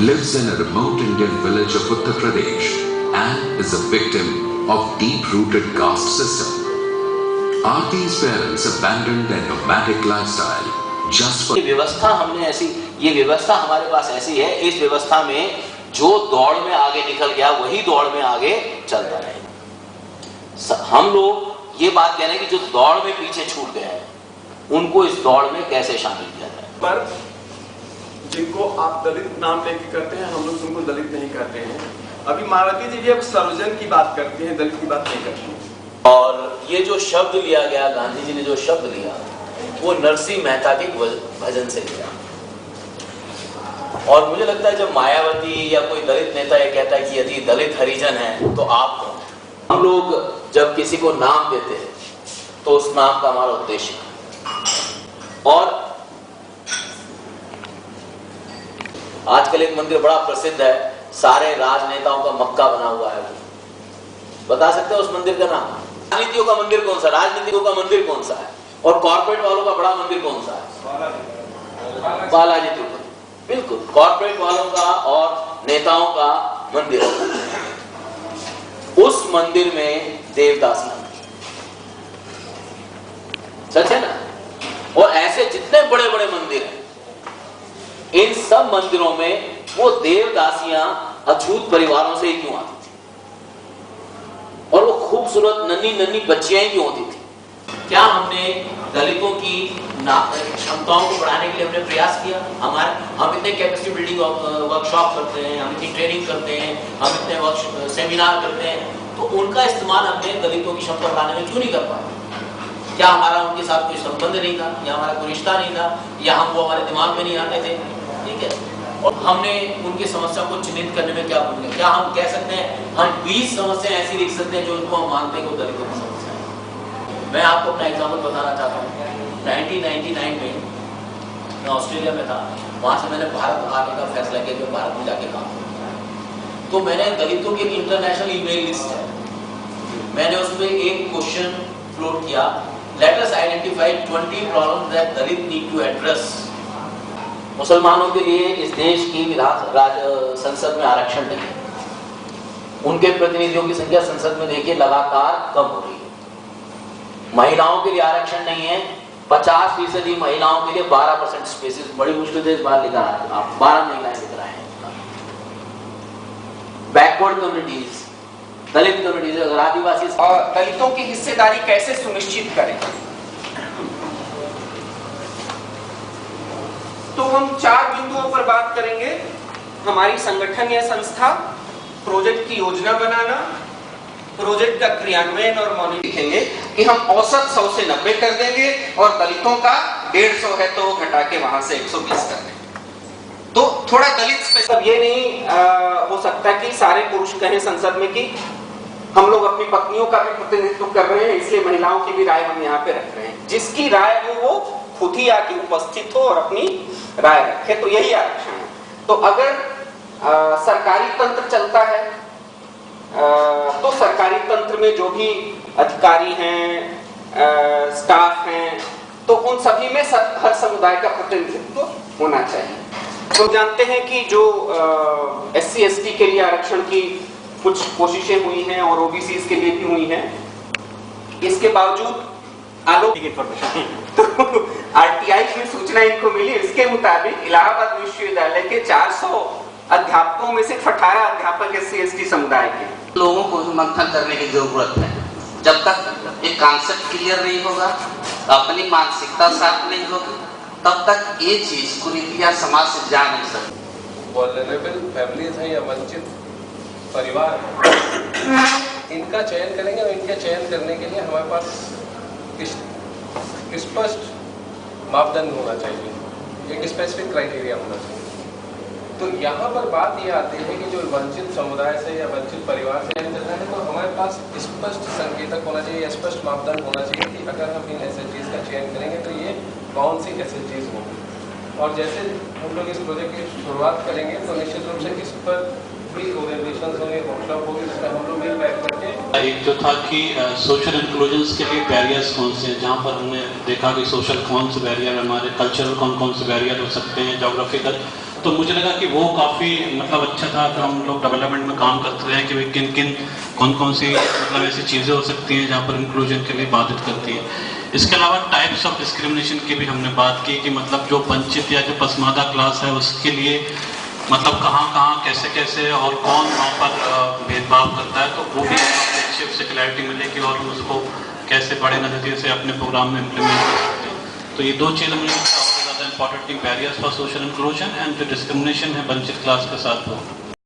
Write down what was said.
lives in a remote Indian village of Uttar Pradesh and is a victim of deep-rooted caste system. Aarti's parents abandoned their nomadic lifestyle just for. व्यवस्था हमने ऐसी, ये व्यवस्था हमारे पास ऐसी है, इस व्यवस्था में जो दौड़ में आगे निकल गया वही दौड़ में आगे चलता रहे। हम लोग ये बात कह रहे हैं कि जो दौड़ में पीछे छूट गए हैं उनको इस दौड़ में कैसे शामिल किया जाए। पर जिनको आप दलित नाम लेके करते हैं, हम लोग उनको दलित नहीं करते हैं। अभी मायावती जी भी अब सर्वजन की बात करती हैं, दलित की बात नहीं करती हैं। और ये जो शब्द लिया गया, गांधी जी ने जो शब्द लिया वो नरसिंह मेहता के भजन से लिया। और मुझे लगता है जब मायावती या कोई दलित नेता ये कहता है कि यदि दलित हरिजन है तो आप कौन? हम लोग जब किसी को नाम देते हैं तो उस नाम का हमारा उद्देश्य है। और आजकल एक मंदिर बड़ा प्रसिद्ध है, सारे राजनेताओं का मक्का बना हुआ है। बता सकते हैं उस मंदिर का नाम? राजनीतियों का मंदिर कौन सा, राजनीतिकों का मंदिर कौन सा है, और कॉर्पोरेट वालों का बड़ा मंदिर कौन सा है? बालाजी तिरुपति। बिल्कुल, कॉर्पोरेट वालों का और नेताओं का मंदिर। उस मंदिर में देवदासी सच है ना। और ऐसे जितने बड़े बड़े मंदिर हैं, इन सब मंदिरों में वो देवदासियां अछूत परिवारों से ही क्यों आती थी? और वो खूबसूरत नन्ही नन्ही बच्चियां ही क्यों होती थी? क्या हमने दलितों की क्षमताओं को बढ़ाने के लिए हमने प्रयास किया? हम इतने कैपेसिटी बिल्डिंग वर्कशॉप करते हैं, हम इतनी ट्रेनिंग करते हैं, हम इतने सेमिनार करते हैं, तो उनका इस्तेमाल हमने दलितों की क्षमता बढ़ाने में क्यों नहीं कर पाए? क्या हमारा उनके साथ कोई संबंध नहीं था, या हमारा कोई रिश्ता नहीं था, या हम वो हमारे दिमाग में नहीं आते थे? ठीक है। और हमने उनकी समस्या को चिन्हित करने में क्या भूल गए? क्या हम कह सकते हैं हम 20 समस्याएं ऐसी लिख सकते हैं जो उनको हम मानते हैं कि वो दलितों की समस्या है? मैं आपको अपना एग्जाम्पल बताना चाहता हूँ। 1999 में मैं ऑस्ट्रेलिया में था, वहां से मैंने भारत आने का फैसला किया, जो भारत में जाके काम किया। तो मैंने दलितों की एक इंटरनेशनल ईमेल लिस्ट है, मैंने उसमें एक क्वेश्चन फ्लोट किया, let us identify 20 problems that Dalit need to address. मुसलमानों के लिए इस देश की संसद में आरक्षण नहीं है, उनके प्रतिनिधियों की संख्या संसद में देखिए लगातार कम हो रही है। महिलाओं के लिए आरक्षण नहीं है, 50% महिलाओं के लिए 12% स्पेसिस बड़ी मुश्किल से इस बार लिखा है, आप 12 महिलाएं लिख रहे हैं। बैकवर्ड कम्युनिटीज, दलित कम्युनिटीज, अगर आदिवासी और दलितों की हिस्सेदारी कैसे सुनिश्चित करें? तो हम 4 बिंदुओं पर बात करेंगे। हमारी संगठन या संस्था, प्रोजेक्ट की योजना बनाना, प्रोजेक्ट का क्रियान्वयन और मॉनिटरिंग लिखेंगे कि हम औसत 100 से 90 कर देंगे और दलितों का 150 है तो घटा के वहां से 120 कर देंगे। तो थोड़ा दलित स्पेशल ये नहीं हो सकता कि सारे पुरुष कहें संसद में कि हम लोग अपनी पत्नियों का भी प्रतिनिधित्व कर रहे हैं, इसलिए महिलाओं की भी राय हम यहाँ पे रख रहे हैं। जिसकी राय हो वो खुद ही आके उपस्थित हो और अपनी राय रखे, तो यही आरक्षण है। तो अगर सरकारी तंत्र चलता है तो सरकारी तंत्र में जो भी अधिकारी हैं, स्टाफ हैं, तो उन सभी में हर समुदाय का प्रतिनिधित्व होना चाहिए। तो जानते हैं कि जो SC ST के लिए आरक्षण की कुछ कोशिशें हुई हैं और OBCs के लिए भी हुई हैं, इसके बावजूद आलोक इंफॉर्मेशन तो RTI की सूचना इनको मिली, इसके मुताबिक इलाहाबाद विश्वविद्यालय के 400 अध्यापकों में सिर्फ 18 अध्यापक SC ST समुदाय के। लोगों को मंथन करने की जरूरत है। जब तक एक कॉन्सेप्ट क्लियर नहीं होगा, अपनी मानसिकता साफ नहीं होगी, तब तक ये चीज कुरीतियां समाज से जा नहीं सकती। वल्नरेबल फैमिलीज हैं या वंचित परिवार, इनका चयन करेंगे और इनका चयन करने के लिए हमारे पास स्पष्ट मापदंड होना चाहिए, एक स्पेसिफिक क्राइटेरिया होना चाहिए। तो यहाँ पर बात ये आती है कि जो वंचित समुदाय से या वंचित परिवार से चयन करना है, तो हमारे पास स्पष्ट संकेतक होना चाहिए, स्पष्ट मापदंड होना चाहिए कि अगर हम इन SHGs का चयन करेंगे तो ये कौन सी SHGs होंगी। और जैसे हम लोग इस प्रोजेक्ट की शुरुआत करेंगे तो निश्चित रूप से इस पर भी ओरिएंटेशन होंगे, वर्कशॉप होगी, जिसमें हम लोग मिल बैठ करके एक जो था कि सोशल इंक्लूजन्स के लिए बैरियर्स कौन से हैं, जहाँ पर हमने देखा कि सोशल कौन से बैरियर, हमारे कल्चरल कौन से बैरियर हो सकते हैं, जोग्राफिकल, तो मुझे लगा कि वो काफ़ी मतलब अच्छा था कि हम लोग डेवलपमेंट में काम करते हैं कि किन किन कौन सी मतलब ऐसी चीज़ें हो सकती हैं जहाँ पर इंक्लूजन के लिए बाधित करती है। इसके अलावा टाइप्स ऑफ डिस्क्रिमिनेशन की भी हमने बात की कि मतलब जो वंचित या जो पसमादा क्लास है उसके लिए मतलब कहाँ कैसे कैसे और कौन वहाँ पर भेदभाव करता है, तो वो भी अच्छे से क्लैरिटी मिलेगी और हम उसको कैसे बड़े नतीजे से अपने प्रोग्राम में इम्प्लीमेंट कर सकते हैं। तो ये दो चीज़ें मुझे लगता है और ज़्यादा important, barriers for social inclusion and जो डिस्क्रिमिनेशन है वंचित क्लास के साथ हो।